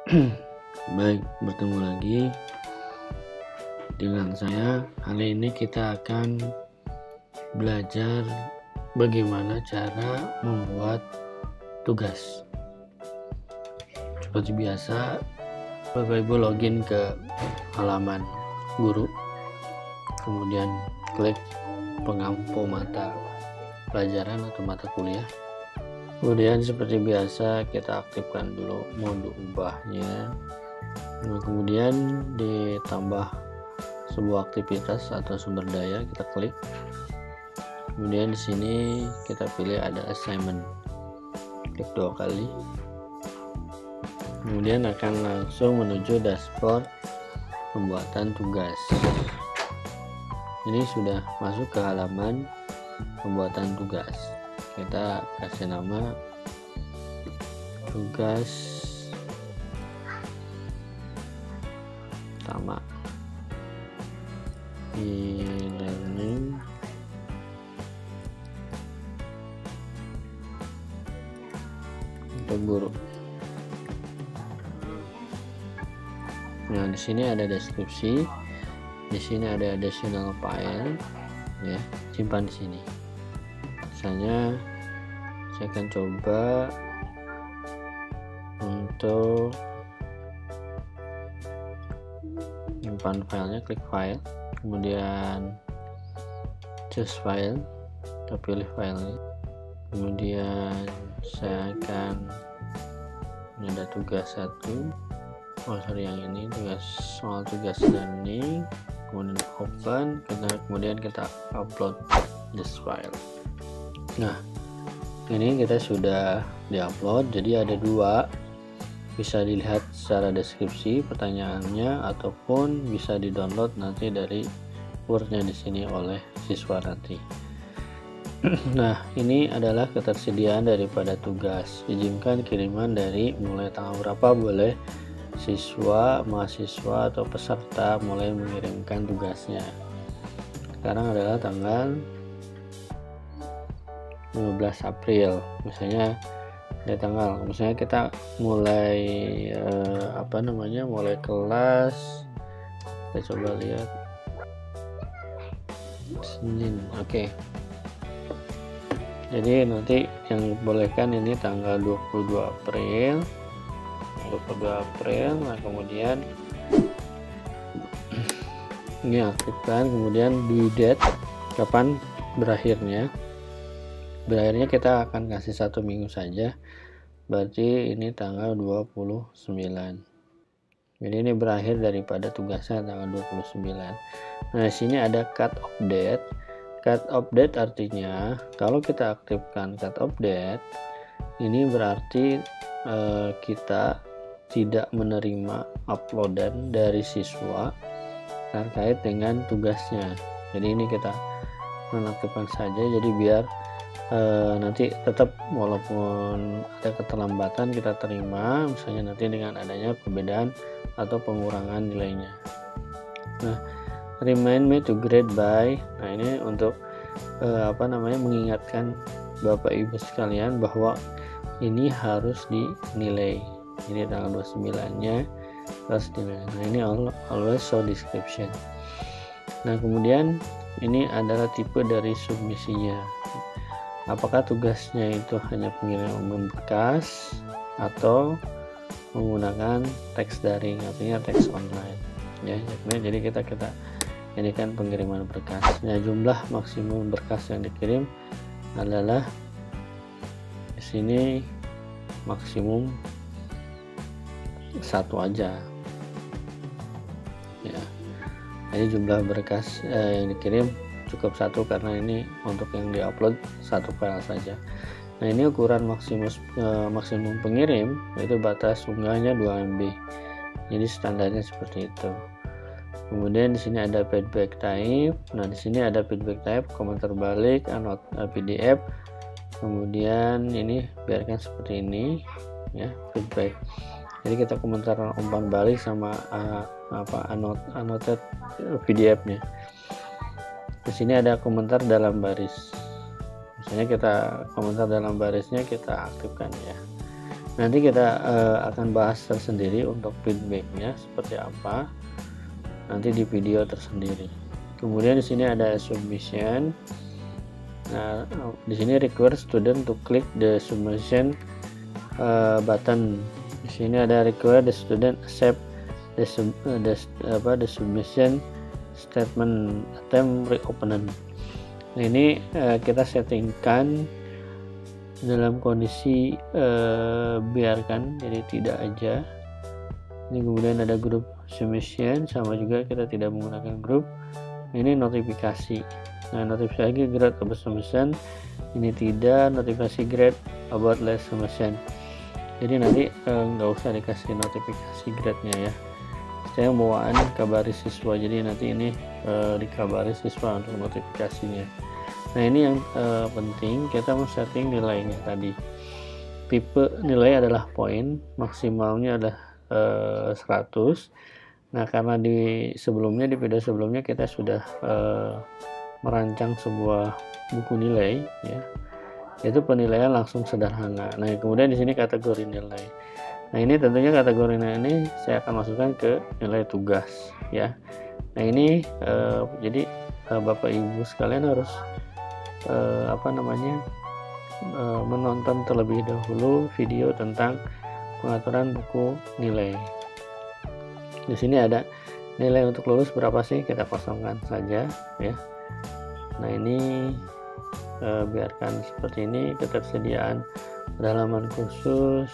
Baik, bertemu lagi dengan saya. Kali ini kita akan belajar bagaimana cara membuat tugas. Seperti biasa, Bapak Ibu login ke halaman guru, kemudian klik pengampu mata pelajaran atau mata kuliah. Kemudian seperti biasa kita aktifkan dulu mode ubahnya. Nah, kemudian ditambah sebuah aktivitas atau sumber daya, kita klik. Kemudian di sini kita pilih ada assignment, klik 2 kali. Kemudian akan langsung menuju dashboard pembuatan tugas. Ini sudah masuk ke halaman pembuatan tugas. Kita kasih nama tugas pertama e-learning untuk guru. Nah, di sini ada deskripsi, di sini ada additional file, ya, simpan di sini. Misalnya saya akan coba untuk simpan filenya, klik file, kemudian choose file, kita pilih filenya, kemudian saya akan, ini ada tugas 1, yang ini tugas soal tugas learning, kemudian open, kemudian kita upload this file. Nah, ini kita sudah diupload, jadi ada 2, bisa dilihat secara deskripsi pertanyaannya ataupun bisa di-download nanti dari Word-nya di sini oleh siswa nanti. Nah, ini adalah ketersediaan daripada tugas. Izinkan kiriman dari mulai tanggal berapa boleh siswa, mahasiswa atau peserta mulai mengirimkan tugasnya. Sekarang adalah tanggal 15 April, misalnya dari tanggal, misalnya kita mulai mulai kelas, kita coba lihat Senin, oke. Jadi nanti yang bolehkan ini tanggal 22 April. Nah, kemudian ini aktifkan, kemudian due date, kapan berakhirnya kita akan kasih 1 minggu saja, berarti ini tanggal 29. Jadi ini berakhir daripada tugasnya tanggal 29. Nah, di sini ada cut off date. Cut off date artinya kalau kita aktifkan cut off date, ini berarti kita tidak menerima uploadan dari siswa terkait dengan tugasnya. Jadi ini kita menaktifkan saja, jadi biar nanti tetap walaupun ada keterlambatan kita terima, misalnya nanti dengan adanya perbedaan atau pengurangan nilainya. Nah, remind me to grade by, nah ini untuk mengingatkan Bapak Ibu sekalian bahwa ini harus dinilai. Ini tanggal 29 nya harus dinilai. Nah, ini always show description. Nah, kemudian ini adalah tipe dari submisinya. Apakah tugasnya itu hanya pengiriman berkas atau menggunakan teks daring, artinya teks online, ya. Jadi kita ini kan pengiriman berkas. Nah, jumlah maksimum berkas yang dikirim adalah di sini maksimum 1 aja, ya. Jadi jumlah berkas yang dikirim cukup 1 karena ini untuk yang diupload 1 file saja. Nah, ini ukuran maksimum pengirim, yaitu batas unggahnya 2 MB. Jadi standarnya seperti itu. Kemudian di sini ada feedback type. Nah, di sini ada feedback type, komentar balik, PDF. Kemudian ini biarkan seperti ini, ya, feedback. Jadi kita komentar umpan balik sama annotate PDF-nya. Di sini ada komentar dalam baris. Misalnya kita komentar dalam barisnya kita aktifkan, ya. Nanti kita akan bahas tersendiri untuk feedbacknya seperti apa nanti di video tersendiri. Kemudian di sini ada submission. Nah, di sini require student to click the submission button. Di sini ada require the student accept the submission statement attempt reopening. Nah, ini kita settingkan dalam kondisi biarkan, jadi tidak aja. Ini kemudian ada grup submission, sama juga kita tidak menggunakan grup. Ini notifikasi. Nah, notifikasi grade about submission ini tidak, notifikasi grade about less submission. Jadi nanti nggak usah dikasih notifikasi grade-nya ya. Saya bawaan kabari siswa, jadi nanti ini dikabari siswa untuk notifikasinya. Nah, ini yang penting, kita mau setting nilainya tadi. Tipe nilai adalah poin, maksimalnya adalah 100. Nah, karena di video sebelumnya kita sudah merancang sebuah buku nilai ya, yaitu penilaian langsung sederhana. Nah, kemudian di sini kategori nilai. Nah, ini tentunya kategori nilai ini saya akan masukkan ke nilai tugas ya. Nah, ini jadi Bapak Ibu sekalian harus menonton terlebih dahulu video tentang pengaturan buku nilai. Di sini ada nilai untuk lulus berapa sih, kita kosongkan saja ya. Nah, ini biarkan seperti ini. Ketersediaan halaman khusus,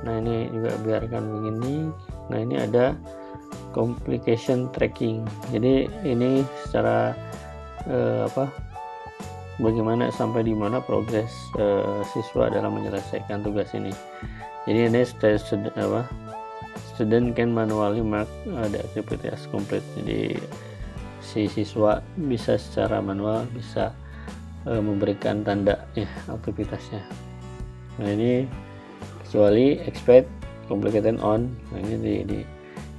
nah ini juga biarkan begini. Nah, ini ada complication tracking, jadi ini secara bagaimana sampai di mana progres siswa dalam menyelesaikan tugas ini. Jadi ini student can manually mark the activity as complete. Jadi si siswa bisa secara manual bisa memberikan tanda ya aktivitasnya. Nah, ini kecuali expect complicated on. Nah, ini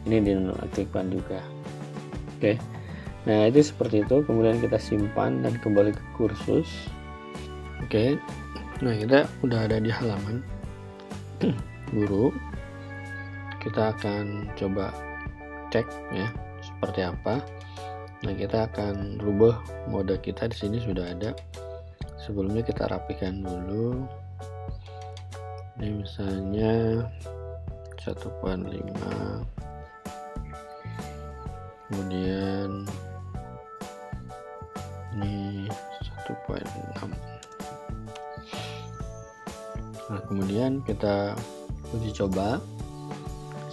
dinonaktifkan juga. Oke. Nah, itu seperti itu. Kemudian kita simpan dan kembali ke kursus. Oke. Nah, kita udah ada di halaman guru. Kita akan coba cek ya seperti apa. Nah, kita akan rubah mode kita. Di sini sudah ada. Sebelumnya kita rapikan dulu. Ini misalnya 1.5, kemudian ini 1.6. Nah, kemudian kita uji coba.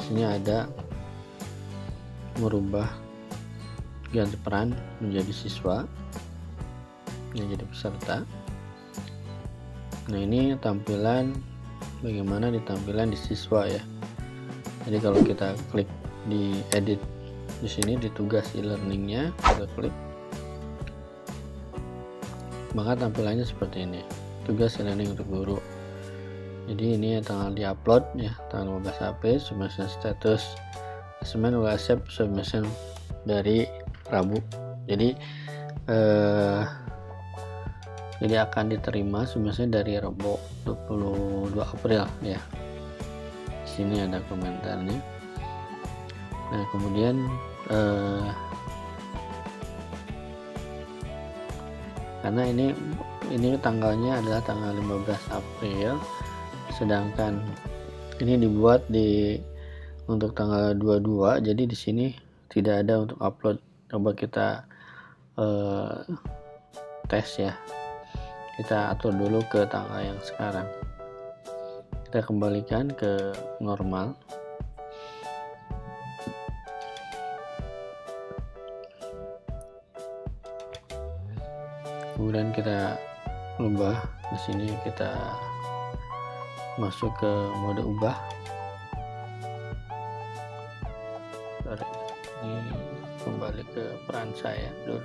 Ini ada merubah ganti peran menjadi siswa, menjadi peserta. Nah, ini tampilan bagaimana di tampilan di siswa ya. Jadi kalau kita klik di edit di sini di tugas e-learningnya, kita klik, maka tampilannya seperti ini. Tugas e-learning untuk guru. Jadi ini tanggal di-upload ya, tanggal 15 April, submission status assignment will accept submission dari Rabu. Jadi akan diterima submission dari Rabu 22 April ya. Di sini ada komentarnya. Nah, kemudian karena ini tanggalnya adalah tanggal 15 April, sedangkan ini dibuat untuk tanggal 22, jadi di sini tidak ada untuk upload. Coba kita tes ya, kita atur dulu ke tanggal yang sekarang, kita kembalikan ke normal. Kemudian kita ubah. Di sini kita masuk ke mode ubah. Ini kembali ke peran saya dulu.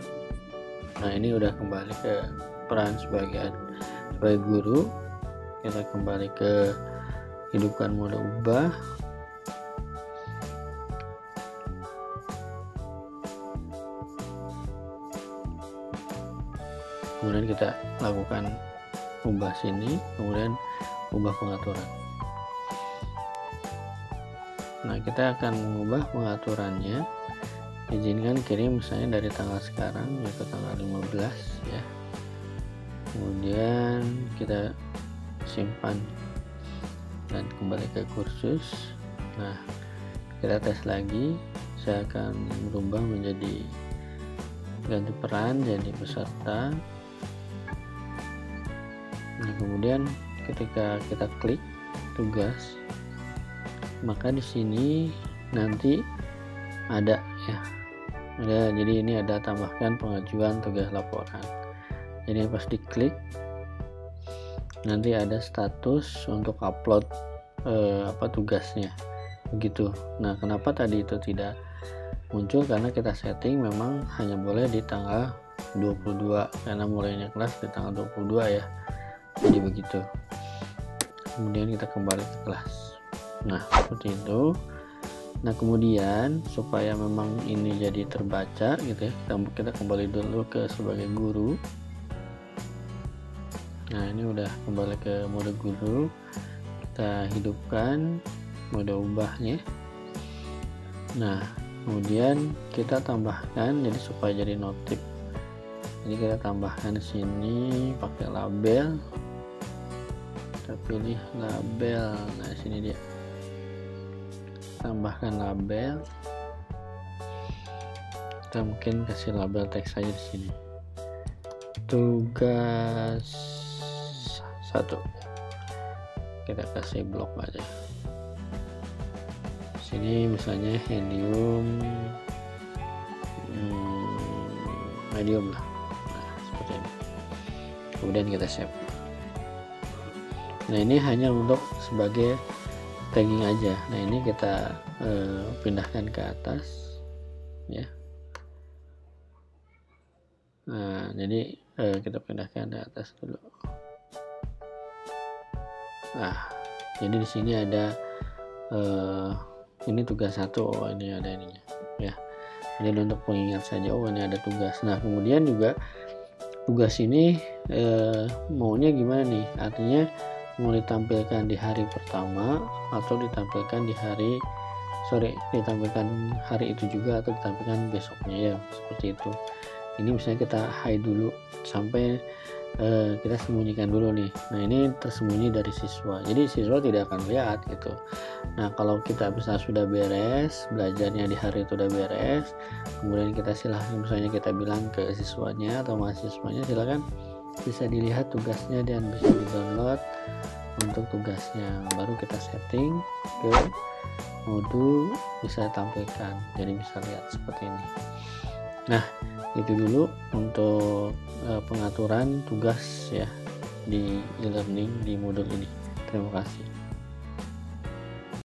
Nah, ini udah kembali ke peran sebagai guru. Kita kembali ke hidupkan mode ubah. Kemudian kita lakukan ubah sini, kemudian ubah pengaturan. Nah, kita akan mengubah pengaturannya. Izinkan kirim misalnya dari tanggal sekarang, yaitu tanggal 15 ya. Kemudian kita simpan dan kembali ke kursus. Nah, kita tes lagi. Saya akan berubah menjadi ganti peran jadi peserta. Nah, kemudian ketika kita klik tugas, maka di sini nanti ada ya, jadi ini ada tambahkan pengajuan tugas laporan. Jadi pas diklik nanti ada status untuk upload tugasnya begitu. Nah, kenapa tadi itu tidak muncul? Karena kita setting memang hanya boleh di tanggal 22, karena mulainya kelas di tanggal 22 ya, jadi begitu. Kemudian kita kembali ke kelas. Nah, seperti itu. Nah, kemudian supaya memang ini jadi terbaca gitu ya, kita kembali dulu ke sebagai guru. Nah, ini udah kembali ke mode guru. Kita hidupkan mode ubahnya. Nah, kemudian kita tambahkan jadi supaya jadi notif. Jadi kita tambahkan di sini pakai label. Kita pilih label. Nah, sini dia. Tambahkan label. Kita mungkin kasih label teks saja di sini. Tugas 1. Kita kasih blok aja. Sini misalnya helium medium lah. Nah, seperti ini. Kemudian kita save. Nah, ini hanya untuk sebagai tagging aja. Nah, ini kita pindahkan ke atas ya. Nah, jadi kita pindahkan ke atas dulu. Nah, jadi di sini ada ini tugas 1. Oh, ini ada ininya ya. Jadi untuk pengingat saja, oh ini ada tugas. Nah, kemudian juga tugas ini maunya gimana nih? Artinya mau ditampilkan di hari pertama atau ditampilkan ditampilkan hari itu juga atau ditampilkan besoknya ya, seperti itu. Ini misalnya kita hide dulu sampai kita sembunyikan dulu nih. Nah, ini tersembunyi dari siswa, jadi siswa tidak akan lihat gitu. Nah, kalau kita sudah beres belajarnya di hari itu udah beres, kemudian kita silahkan misalnya kita bilang ke siswanya atau mahasiswanya, silakan bisa dilihat tugasnya dan bisa di download untuk tugasnya. Baru kita setting ke mode bisa tampilkan, jadi bisa lihat seperti ini. Nah, itu dulu untuk pengaturan tugas ya di e-learning di modul ini. Terima kasih.